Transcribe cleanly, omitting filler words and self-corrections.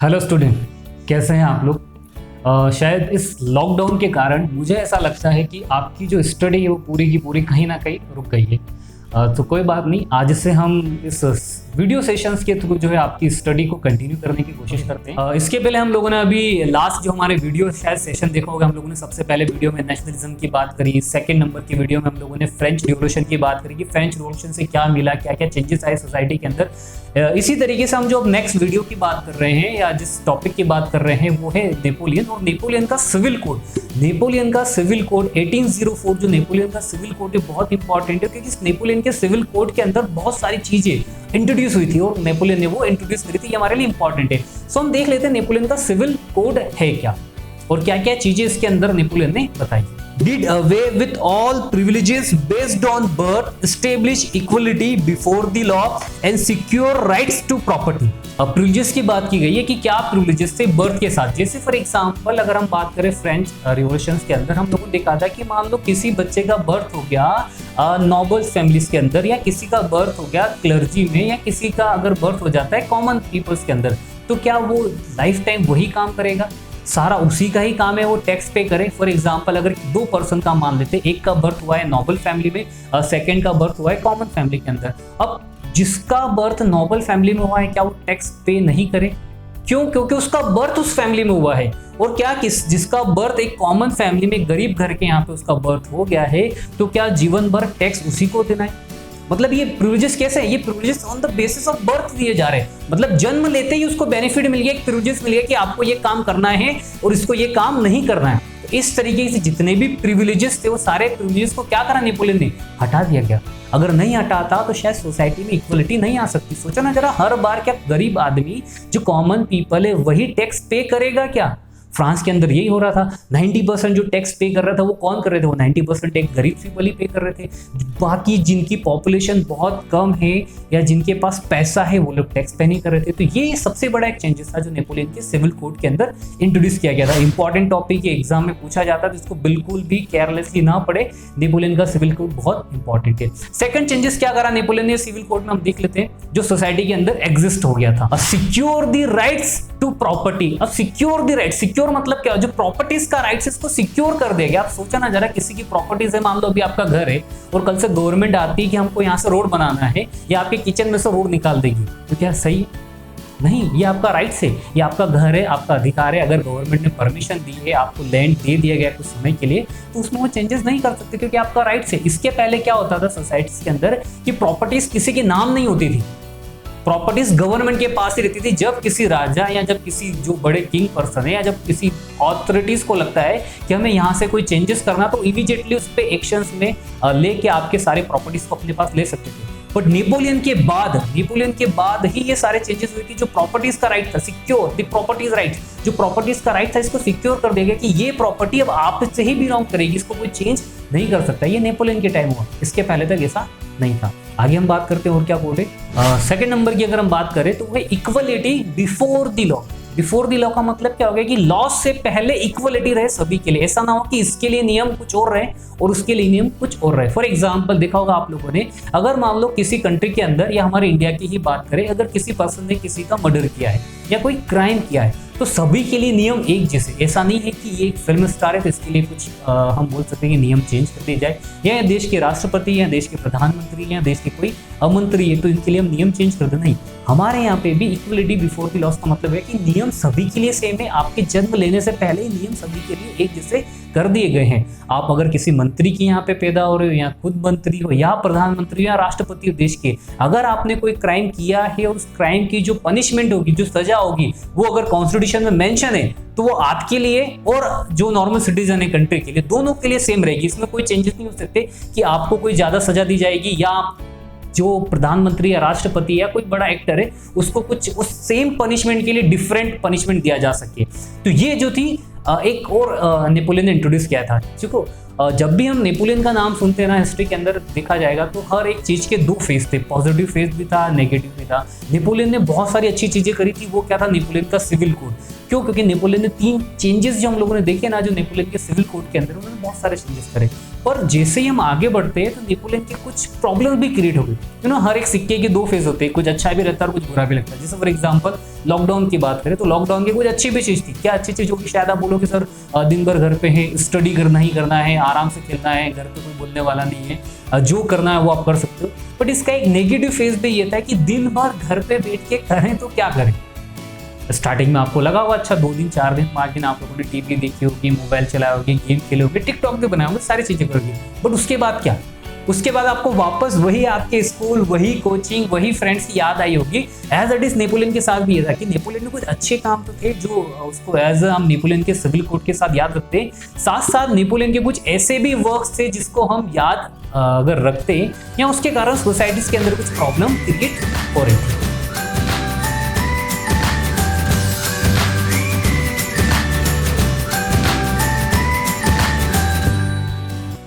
Hello student, कैसे हैं आप लोग। शायद इस लॉकडाउन के कारण मुझे ऐसा लगता है कि आपकी जो स्टडी है वो पूरी की पूरी कहीं ना कहीं रुक गई है। तो कोई बात नहीं, आज से हम इस वीडियो सेशंस के थ्रू जो है आपकी स्टडी को कंटिन्यू करने की कोशिश करते हैं। इसके पहले हम लोगों ने अभी लास्ट जो हमारे वीडियो शायद सेशन देखा होगा, हम लोगों ने सबसे पहले वीडियो में नेशनलिज्म की बात करी। सेकंड नंबर की वीडियो में हम लोगों ने फ्रेंच रिवॉल्यूशन की बात करी कि फ्रेंच रिवॉल्यूशन से क्या मिला, क्या क्या चेंजेस आए सोसाइटी के अंदर। इसी तरीके से हम जो अब नेक्स्ट वीडियो की बात कर रहे हैं या जिस टॉपिक की बात कर रहे हैं वो है नेपोलियन और नेपोलियन का सिविल कोड। नेपोलियन का सिविल कोड 1804 जो नेपोलियन का सिविल कोड है बहुत इंपॉर्टेंट है, क्योंकि इस नेपोलियन के सिविल कोड के अंदर बहुत सारी चीजें इंट्रोड्यूस हुई थी और नेपोलियन ने वो इंट्रोड्यूस करी थी। ये हमारे लिए इंपॉर्टेंट है। सो हम देख लेते हैं नेपोलियन का सिविल कोड है क्या और क्या क्या चीजें इसके अंदर नेपोलियन ने बताई। Did away with all privileges based on birth, establish equality before the law and secure rights to property। अब प्रिविलेजेस की बात की गई है कि क्या प्रिविलेजेस थे बर्थ के साथ। जैसे फॉर एग्जांपल अगर हम बात करें फ्रेंच रिवॉल्यूशन के अंदर हम लोगों ने देखा था कि मान लो किसी बच्चे का बर्थ हो गया नोबल फैमिलीज के अंदर, या किसी का बर्थ हो गया क्लर्जी में, या किसी का अगर बर्थ हो जाता है कॉमन पीपल्स के अंदर, तो क्या वो लाइफ टाइम वही काम करेगा? सारा उसी का ही काम है, वो टैक्स पे करे। फॉर एग्जांपल अगर 2 पर्सन का मान लेते, एक का बर्थ हुआ है नोबल फैमिली में, सेकंड का बर्थ हुआ है कॉमन फैमिली के अंदर। अब जिसका बर्थ नोबल फैमिली में हुआ है क्या वो टैक्स पे नहीं करे? क्यों? क्योंकि उसका बर्थ उस फैमिली में हुआ है। और क्या जिसका बर्थ एक कॉमन फैमिली में गरीब घर के यहाँ पे उसका बर्थ हो गया है, तो क्या जीवन भर टैक्स उसी को देना है? मतलब ये प्रिविलेजेस कैसे है? ये privileges on the basis of birth दिए जा रहे हैं। मतलब जन्म लेते ही उसको बेनिफिट मिल गया, एक प्रिविलेजेस मिल गया कि आपको ये काम करना है और इसको ये काम नहीं करना है। तो इस तरीके से जितने भी प्रिविलेजेस थे वो सारे प्रिविलेजेस को क्या करा नेपोलियन ने? हटा दिया गया। अगर नहीं हटाता तो शायद सोसाइटी में इक्वलिटी नहीं आ सकती। सोचो ना जरा, हर बार क्या गरीब आदमी जो कॉमन पीपल है वही टैक्स पे करेगा क्या? फ्रांस के अंदर यही हो रहा था। 90% जो टैक्स पे कर रहा था वो कौन कर रहे थे? वो 90% टैक्स गरीब पीपल ही पे कर रहे थे। बाकी जिनकी पॉपुलेशन बहुत कम है या जिनके पास पैसा है वो लोग टैक्स पे नहीं कर रहे थे। तो ये सबसे बड़ा एक चेंजेस था जो नेपोलियन के सिविल कोड के अंदर इंट्रोड्यूस किया गया था। इंपॉर्टेंट टॉपिक एग्जाम में पूछा जाता है तो इसको बिल्कुल भी केयरलेसली ना पढ़े। नेपोलियन का सिविल कोड बहुत इंपॉर्टेंट है। सेकंड चेंजेस क्या करा नेपोलियन ने सिविल कोड में, हम देख लेते हैं। जो सोसाइटी के अंदर एग्जिस्ट हो गया था, secure the rights to property. अब सिक्योर द राइट, सिक्योर मतलब क्या? जो प्रॉपर्टीज का राइट्स इसको सिक्योर कर देगा। आप सोचा ना जरा, किसी की प्रॉपर्टीज है, मान लो अभी आपका घर है और कल से गवर्नमेंट आती है कि हमको यहाँ से रोड बनाना है या आपके किचन में से रोड निकाल देगी, तो क्या सही है? नहीं, ये आपका राइट्स है, ये आपका घर है, आपका अधिकार है। अगर गवर्नमेंट ने परमिशन दी है, आपको लैंड दे दिया गया कुछ समय के लिए, तो उसमें वो चेंजेस नहीं कर सकते क्योंकि आपका राइट्स है। इसके पहले क्या होता था सोसाइटीज के अंदर कि प्रॉपर्टीज किसी के नाम नहीं होती थी, प्रॉपर्टीज गवर्नमेंट के पास ही रहती थी। जब किसी राजा या जब किसी जो बड़े किंग पर्सन है या जब किसी ऑथोरिटीज को लगता है कि हमें यहाँ से कोई चेंजेस करना, तो इमीडिएटली उस पे एक्शंस में लेके आपके सारे प्रॉपर्टीज को अपने पास ले सकते थे। बट नेपोलियन के बाद ही ये सारे चेंजेस हुए कि जो प्रॉपर्टीज का राइट था, सिक्योर द प्रॉपर्टीज राइट, जो प्रॉपर्टीज का राइट था इसको सिक्योर कर देगा कि ये प्रॉपर्टी अब आपसे ही बिलोंग करेगी, इसको कोई चेंज नहीं कर सकता। ये नेपोलियन के टाइम हुआ, इसके पहले तक ऐसा नहीं था। आगे हम बात करते हैं और क्या कोड है। सेकंड नंबर की अगर हम बात करें तो वो है equality before the law. Before the law का मतलब क्या हो गया कि लॉ से पहले इक्वलिटी रहे सभी के लिए। ऐसा ना हो कि इसके लिए नियम कुछ और रहे और उसके लिए नियम कुछ और रहे। फॉर एग्जांपल देखा होगा आप लोगों ने, अगर मान लो किसी कंट्री के अंदर या हमारे इंडिया की ही बात करें, अगर किसी पर्सन ने किसी का मर्डर किया है या कोई क्राइम किया है तो सभी के लिए नियम एक जैसे। ऐसा नहीं है कि ये एक फिल्म स्टार है तो इसके लिए कुछ हम बोल सकते हैं कि नियम चेंज कर दिए जाए, या देश के राष्ट्रपति या देश के प्रधानमंत्री या देश के कोई मंत्री है तो इनके लिए हम नियम चेंज कर दे। नहीं, हमारे यहाँ पे भी इक्वलिटी बिफोर द लॉ का मतलब है कि नियम सभी के लिए सेम है। आपके जन्म लेने से पहले ही नियम सभी के लिए एक जैसे कर दिए गए हैं। आप अगर किसी मंत्री के यहाँ पे पैदा हो रहे हो या खुद मंत्री हो या प्रधानमंत्री हो या राष्ट्रपति हो देश के, अगर आपने कोई क्राइम किया है और उस क्राइम की जो पनिशमेंट होगी, जो सजा होगी, वो अगर कॉन्स्टिट्यूशन में मेंशन है तो वो आपके लिए और जो नॉर्मल सिटीजन है कंट्री के लिए, दोनों के लिए सेम रहेगी। इसमें कोई चेंजेस नहीं हो सकते कि आपको कोई ज्यादा सजा दी जाएगी या जो प्रधानमंत्री या राष्ट्रपति या कोई बड़ा एक्टर है उसको कुछ उस सेम पनिशमेंट के लिए डिफरेंट पनिशमेंट दिया जा सके। तो ये जो थी एक और नेपोलियन ने इंट्रोड्यूस किया था। देखो, जब भी हम नेपोलियन का नाम सुनते हैं ना, हिस्ट्री के अंदर देखा जाएगा तो हर एक चीज के 2 फेज थे, पॉजिटिव फेज भी था, नेगेटिव भी था। नेपोलियन ने बहुत सारी अच्छी चीजें करी थी। वो क्या था? नेपोलियन का सिविल कोड। क्यों? क्योंकि नेपोलियन ने 3 चेंजेस जो हम लोगों ने देखे ना, जो नेपोलियन के सिविल कोड के अंदर, उन्होंने बहुत सारे चेंजेस करे। और जैसे ही हम आगे बढ़ते हैं तो नेपोलियन के कुछ प्रॉब्लम भी क्रिएट हो गई। हर एक सिक्के के दो फेज होते हैं, कुछ अच्छा भी रहता है और कुछ बुरा भी लगता है। जैसे फॉर एग्जांपल लॉकडाउन की बात करें तो लॉकडाउन की कुछ अच्छी भी चीज़ थी। क्या अच्छी चीज़ होगी? शायद आप बोलो कि सर दिन भर घर पे है, स्टडी करना ही करना है, आराम से खेलना है, घर पे कोई बोलने वाला नहीं है, जो करना है वो आप कर सकते हो। बट इसका एक नेगेटिव फेज भी ये था कि दिन भर घर पे बैठ के करें तो क्या करें। स्टार्टिंग में आपको लगा होगा अच्छा 2 दिन 4 दिन 5 दिन आप लोगों ने टीवी देखी होगी, मोबाइल चलाए होगी, गेम खेले होंगे, टिकटॉक भी बनाए होंगे, सारी चीज़ें करोगे। बट उसके बाद क्या? उसके बाद आपको वापस वही आपके स्कूल, वही कोचिंग, वही फ्रेंड्स की याद आई होगी। एज इट इज नेपोलियन के साथ भी ये था कि नेपोलियन ने कुछ अच्छे काम तो थे जो उसको एज हम नेपोलियन के सिविल कोड के साथ याद रखते हैं। साथ साथ नेपोलियन के कुछ ऐसे भी वर्क्स थे जिसको हम याद अगर रखते या उसके कारण सोसाइटीज के अंदर कुछ प्रॉब्लम क्रिएट हो रही थी।